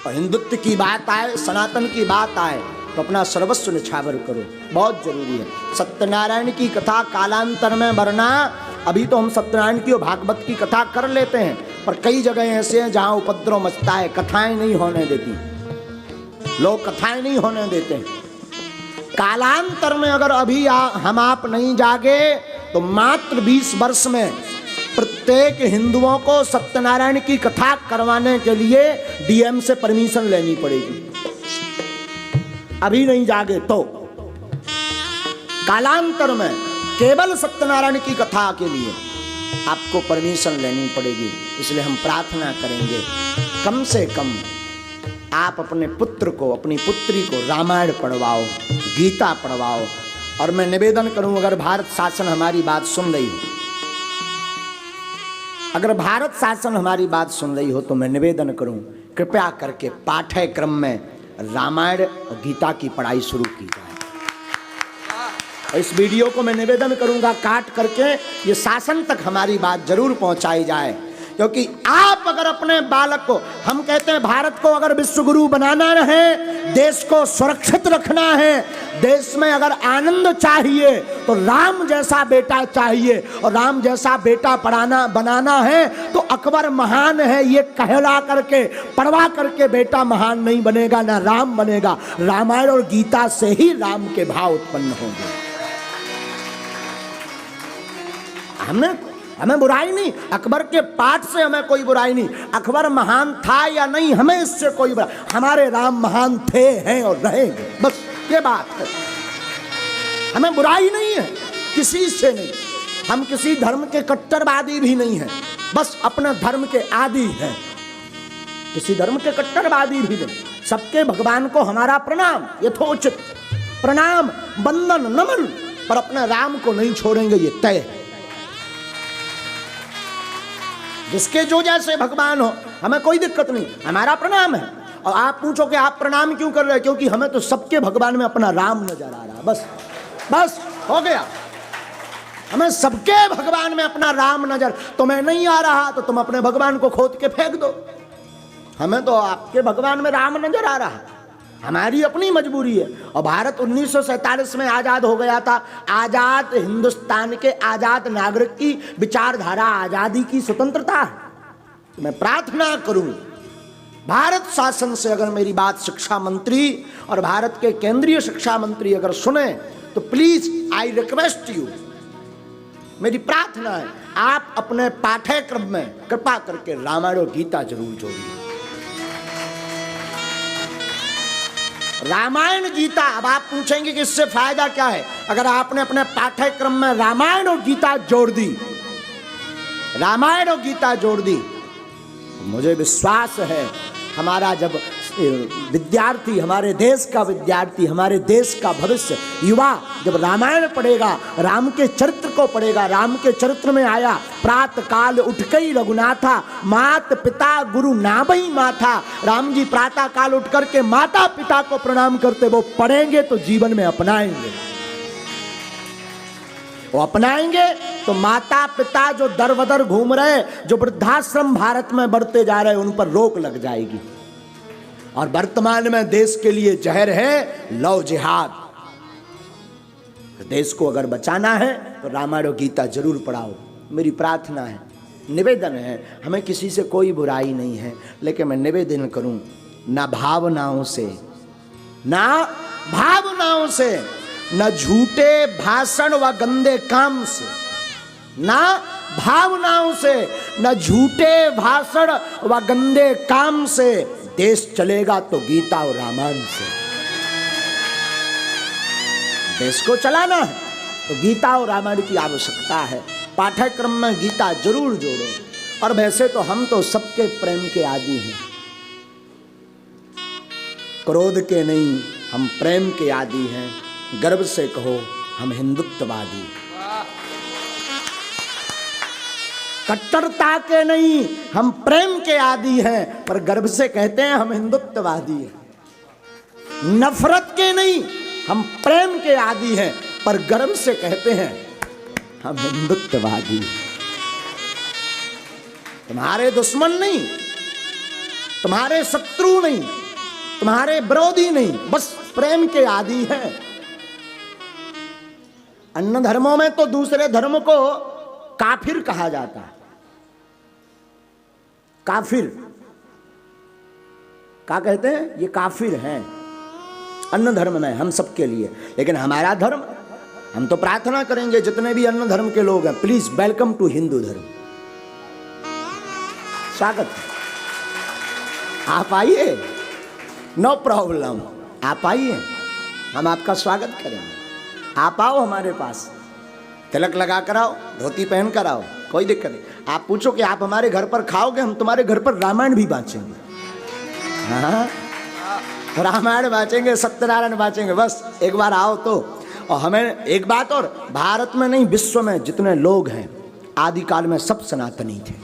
और हिंदुत्व की बात आए, सनातन की बात आए तो अपना सर्वस्व निछावर करो, बहुत जरूरी है। सत्यनारायण की कथा कालांतर में वरना, अभी तो हम सत्यनारायण की और भागवत की कथा कर लेते हैं, पर कई जगह ऐसे हैं जहां उपद्रव मचता है, कथाएं नहीं होने देती, लोग कथाएं नहीं होने देते हैं। कालांतर में अगर अभी हम आप नहीं जागे तो मात्र 20 वर्ष में प्रत्येक हिंदुओं को सत्यनारायण की कथा करवाने के लिए डीएम से परमिशन लेनी पड़ेगी। अभी नहीं जागे तो कालांतर में केवल सत्यनारायण की कथा के लिए आपको परमिशन लेनी पड़ेगी। इसलिए हम प्रार्थना करेंगे कम से कम आप अपने पुत्र को, अपनी पुत्री को रामायण पढ़वाओ, गीता पढ़वाओ। और मैं निवेदन करूं, अगर भारत शासन हमारी बात सुन रही हो, अगर भारत शासन हमारी बात सुन रही हो तो मैं निवेदन करूं, कृपया करके पाठ्यक्रम में रामायण और गीता की पढ़ाई शुरू की जाए। और इस वीडियो को मैं निवेदन करूंगा काट करके ये शासन तक हमारी बात जरूर पहुंचाई जाए, क्योंकि आप अगर अपने बालक को, हम कहते हैं भारत को अगर विश्व गुरु बनाना है, देश को सुरक्षित रखना है, देश में अगर आनंद चाहिए तो राम जैसा बेटा चाहिए, और राम जैसा बेटा बनाना है तो अकबर महान है ये कहला करके, पढ़वा करके बेटा महान नहीं बनेगा, ना राम बनेगा। रामायण और गीता से ही राम के भाव उत्पन्न होंगे। हमें बुराई नहीं, अकबर के पाठ से हमें कोई बुराई नहीं, अकबर महान था या नहीं हमें इससे कोई बुराई, हमारे राम महान थे, हैं और रहेंगे, बस ये बात है। हमें बुराई नहीं है किसी से नहीं, हम किसी धर्म के कट्टरवादी भी नहीं हैं, बस अपने धर्म के आदी हैं, किसी धर्म के कट्टरवादी भी नहीं। सबके भगवान को हमारा प्रणाम, यथोचित प्रणाम, वंदन, नमन, पर अपने राम को नहीं छोड़ेंगे, ये तय है। जिसके जो जैसे भगवान हो हमें कोई दिक्कत नहीं, हमारा प्रणाम है। और आप पूछो कि आप प्रणाम क्यों कर रहे हैं, क्योंकि हमें तो सबके भगवान में अपना राम नजर आ रहा है, बस हो गया। हमें सबके भगवान में अपना राम नजर, तुम्हें नहीं आ रहा तो तुम अपने भगवान को खोद के फेंक दो, हमें तो आपके भगवान में राम नजर आ रहा है, हमारी अपनी मजबूरी है। और भारत 1947 में आजाद हो गया था, आजाद हिंदुस्तान के आजाद नागरिक की विचारधारा आजादी की स्वतंत्रता है। मैं प्रार्थना करूं भारत शासन से, अगर मेरी बात शिक्षा मंत्री और भारत के केंद्रीय शिक्षा मंत्री अगर सुने तो प्लीज आई रिक्वेस्ट यू, मेरी प्रार्थना है आप अपने पाठ्यक्रम में कृपा करके रामायण और गीता जरूर जोड़िए। रामायण गीता, अब आप पूछेंगे कि इससे फायदा क्या है, अगर आपने अपने पाठ्यक्रम में रामायण और गीता जोड़ दी, रामायण और गीता जोड़ दी, मुझे विश्वास है हमारा जब विद्यार्थी, हमारे देश का विद्यार्थी, हमारे देश का भविष्य युवा जब रामायण पढ़ेगा, राम के चरित्र को पढ़ेगा, राम के चरित्र में आया प्रात काल उठ कई रघुनाथा, मात पिता गुरु नाभई माथा, राम जी प्रातः काल उठ करके माता पिता को प्रणाम करते, वो पढ़ेंगे तो जीवन में अपनाएंगे, वो अपनाएंगे तो माता पिता जो दर बदर घूम रहे, जो वृद्धाश्रम भारत में बढ़ते जा रहे, उन पर रोक लग जाएगी। और वर्तमान में देश के लिए जहर है लव जिहाद। देश को अगर बचाना है तो रामायण और गीता जरूर पढ़ाओ, मेरी प्रार्थना है, निवेदन है। हमें किसी से कोई बुराई नहीं है, लेकिन मैं निवेदन करूं, ना भावनाओं से, ना भावनाओं से, न झूठे भाषण व गंदे काम से, ना भावनाओं से, न झूठे भाषण व गंदे काम से देश चलेगा तो गीता और रामायण से। देश को चलाना है तो गीता और रामायण की आवश्यकता है। पाठ्यक्रम में गीता जरूर जोड़ो। और वैसे तो हम तो सबके प्रेम के आदी हैं, क्रोध के नहीं, हम प्रेम के आदी हैं। गर्व से कहो हम हिंदुत्ववादी, कट्टरता के नहीं, हम प्रेम के आदी हैं, पर गर्व से कहते हैं हम हिंदुत्ववादी हैं। नफरत के नहीं, हम प्रेम के आदी हैं, पर गर्व से कहते हैं हम हिंदुत्ववादी। तुम्हारे दुश्मन नहीं, तुम्हारे शत्रु नहीं, तुम्हारे विरोधी नहीं, बस प्रेम के आदि हैं। अन्य धर्मों में तो दूसरे धर्म को काफिर कहा जाता है। काफिर क्या कहते हैं? ये काफिर हैं अन्य धर्म में हम सबके लिए। लेकिन हमारा धर्म, हम तो प्रार्थना करेंगे जितने भी अन्य धर्म के लोग हैं, प्लीज वेलकम टू हिंदू धर्म, स्वागत है, आप आइए, नो प्रॉब्लम, आप आइए, हम आपका स्वागत करेंगे। आप आओ हमारे पास, तिलक लगा कर आओ, धोती पहन कर आओ, कोई दिक्कत नहीं। आप पूछो कि आप हमारे घर पर खाओगे, हम तुम्हारे घर पर रामायण भी बाँचेंगे। हाँ, रामायण बाँचेंगे, सत्यनारायण बाँचेंगे, बस एक बार आओ तो। और हमें एक बात और, भारत में नहीं विश्व में जितने लोग हैं आदिकाल में सब सनातनी थे।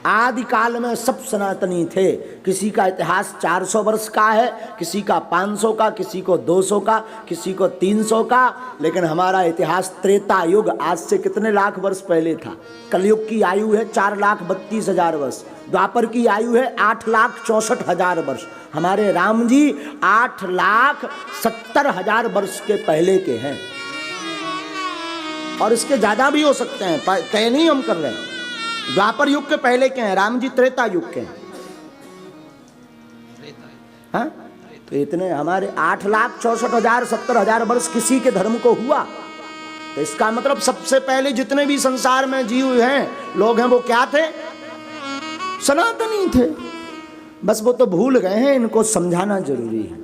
आदिकाल में सब सनातनी थे। किसी का इतिहास 400 वर्ष का है, किसी का 500 का, किसी को 200 का, किसी को 300 का, लेकिन हमारा इतिहास त्रेता युग, आज से कितने लाख वर्ष पहले था। कलयुग की आयु है 4,32,000 वर्ष, द्वापर की आयु है 8,64,000 वर्ष, हमारे राम जी 8,70,000 वर्ष के पहले के हैं, और इसके ज्यादा भी हो सकते हैं, तय नहीं हम कर रहे हैं। द्वापर युग के पहले के हैं, राम जी त्रेता युग के हैं। हाँ? तो इतने हमारे 8,64,000 70,000 वर्ष किसी के धर्म को हुआ, तो इसका मतलब सबसे पहले जितने भी संसार में जीव हैं लोग हैं वो क्या थे? सनातनी थे। बस वो तो भूल गए हैं, इनको समझाना जरूरी है।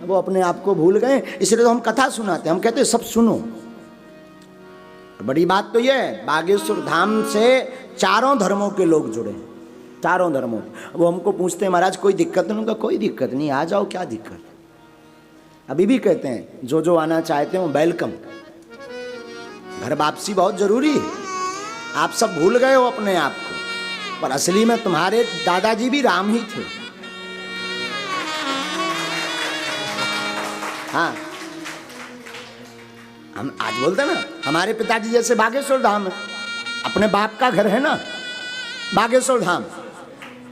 वो अपने आप को भूल गए, इसलिए तो हम कथा सुनाते हैं, हम कहते हैं सब सुनो। बड़ी बात तो यह है, बागेश्वर धाम से चारों धर्मों के लोग जुड़े, चारों धर्मों। वो हमको पूछते हैं महाराज कोई दिक्कत नहीं? उनका कोई दिक्कत नहीं, आ जाओ, क्या दिक्कत। अभी भी कहते हैं जो जो आना चाहते हो वेलकम। घर वापसी बहुत जरूरी है। आप सब भूल गए हो अपने आप को, पर असली में तुम्हारे दादाजी भी राम ही थे। हाँ, हम आज बोलते हैं ना, हमारे पिताजी जैसे बागेश्वर धाम है, अपने बाप का घर है ना बागेश्वर धाम।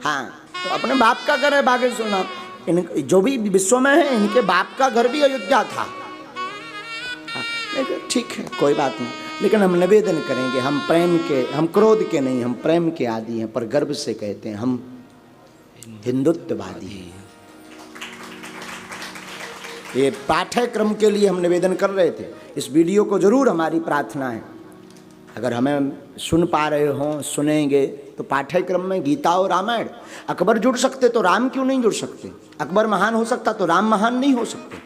हाँ, तो अपने बाप का घर है बागेश्वर धाम। इन जो भी विश्व में है, इनके बाप का घर भी अयोध्या था। हाँ, लेकिन ठीक है, कोई बात नहीं। लेकिन हम निवेदन करेंगे, हम प्रेम के, हम क्रोध के नहीं, हम प्रेम के आदि हैं, पर गर्व से कहते हैं हम हिंदुत्ववादी हैं। ये पाठ्यक्रम के लिए हम निवेदन कर रहे थे। इस वीडियो को जरूर, हमारी प्रार्थना है, अगर हमें सुन पा रहे हो, सुनेंगे, तो पाठ्यक्रम में गीता और रामायण। अकबर जुड़ सकते तो राम क्यों नहीं जुड़ सकते? अकबर महान हो सकता तो राम महान नहीं हो सकते?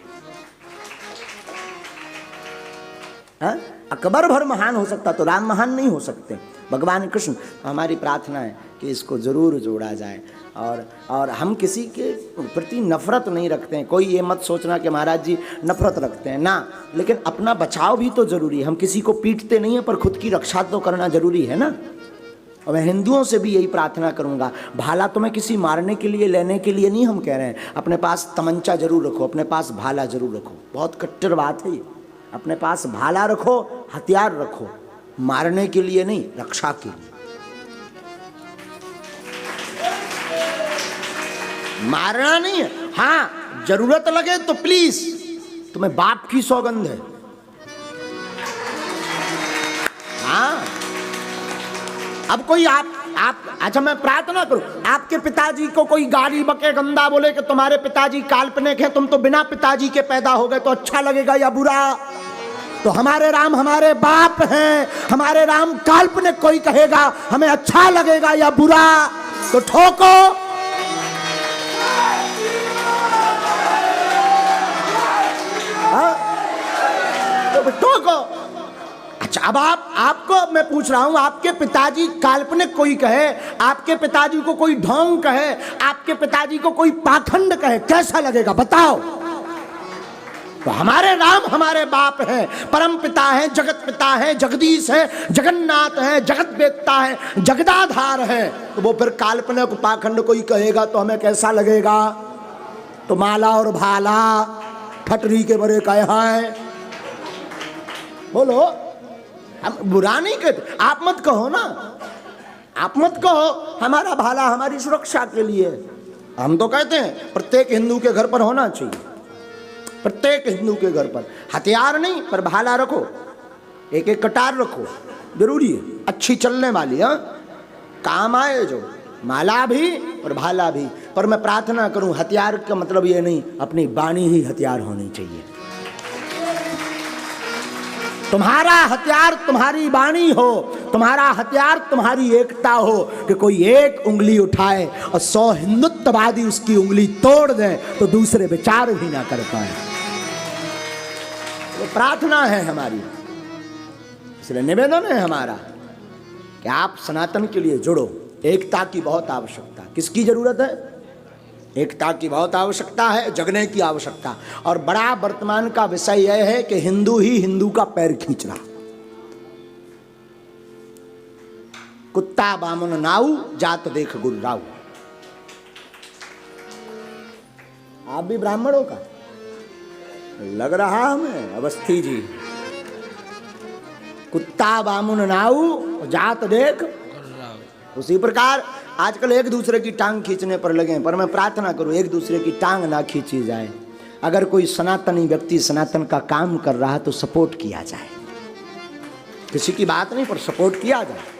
हाँ? अकबर भर महान हो सकता तो राम महान नहीं हो सकते? भगवान कृष्ण। हमारी प्रार्थना है कि इसको जरूर जोड़ा जाए। और हम किसी के प्रति नफरत नहीं रखते हैं। कोई ये मत सोचना कि महाराज जी नफरत रखते हैं ना, लेकिन अपना बचाव भी तो जरूरी है। हम किसी को पीटते नहीं है, पर खुद की रक्षा तो करना जरूरी है ना। और मैं हिंदुओं से भी यही प्रार्थना करूंगा, भाला तुम्हें किसी मारने के लिए, लेने के लिए नहीं हम कह रहे हैं, अपने पास तमंचा जरूर रखो, अपने पास भाला जरूर रखो। बहुत कट्टर बात है ये, अपने पास भाला रखो, हथियार रखो, मारने के लिए नहीं, रक्षा के लिए। मारना नहीं है, हाँ जरूरत लगे तो प्लीज, तुम्हें बाप की सौगंध है। हाँ, अब कोई आप अच्छा मैं प्रार्थना करूं, आपके पिताजी को कोई गाली बके, गंदा बोले कि तुम्हारे पिताजी काल्पनिक है, तुम तो बिना पिताजी के पैदा हो गए, तो अच्छा लगेगा या बुरा? तो हमारे राम हमारे बाप हैं, हमारे राम काल्पनिक कोई कहेगा, हमें अच्छा लगेगा या बुरा? तो ठोको। ठोको। अच्छा, अब आपको मैं पूछ रहा हूं, आपके पिताजी काल्पनिक कोई कहे, आपके पिताजी को कोई ढोंग कहे, आपके पिताजी को कोई पाखंड कहे, कैसा लगेगा बताओ? तो हमारे राम हमारे बाप हैं, परम पिता हैं, जगत पिता हैं, जगदीश है, जगन्नाथ है, जगत वेत्ता है, जगदाधार है। तो वो फिर काल्पनिक पाखंड कोई कहेगा तो हमें कैसा लगेगा? तो माला और भाला फटरी के बड़े कहे हैं, बोलो। हम बुरा नहीं कहते, आप मत कहो ना, आप मत कहो हमारा भाला हमारी सुरक्षा के लिए। हम तो कहते हैं प्रत्येक हिंदू के घर पर होना चाहिए, प्रत्येक हिंदू के घर पर हथियार नहीं पर भाला रखो, एक एक कटार रखो, जरूरी है, अच्छी चलने वाली, हाँ, काम आए जो, माला भी और भाला भी। पर मैं प्रार्थना करूं हथियार का मतलब ये नहीं, अपनी वाणी ही हथियार होनी चाहिए। तुम्हारा हथियार तुम्हारी वाणी हो, तुम्हारा हथियार तुम्हारी एकता हो, कि कोई एक उंगली उठाए और 100 हिंदुत्ववादी उसकी उंगली तोड़ दें तो दूसरे विचार भी ना कर पाए। वो प्रार्थना है हमारी, इसलिए निवेदन है हमारा कि आप सनातन के लिए जुड़ो। एकता की बहुत आवश्यकता, किसकी जरूरत है? एकता की बहुत आवश्यकता है, जगने की आवश्यकता। और बड़ा वर्तमान का विषय यह है कि हिंदू ही हिंदू का पैर खींच रहा। कुत्ता बामन नाऊ, जात देख गुर्राऊ। आप भी ब्राह्मणों का लग रहा हमें अवस्थी जी। कुत्ता बामुन नाऊ, जात देख। उसी प्रकार आजकल एक दूसरे की टांग खींचने पर लगे हैं, पर मैं प्रार्थना करूं एक दूसरे की टांग ना खींची जाए। अगर कोई सनातनी व्यक्ति सनातन का काम कर रहा है तो सपोर्ट किया जाए, किसी की बात नहीं पर सपोर्ट किया जाए।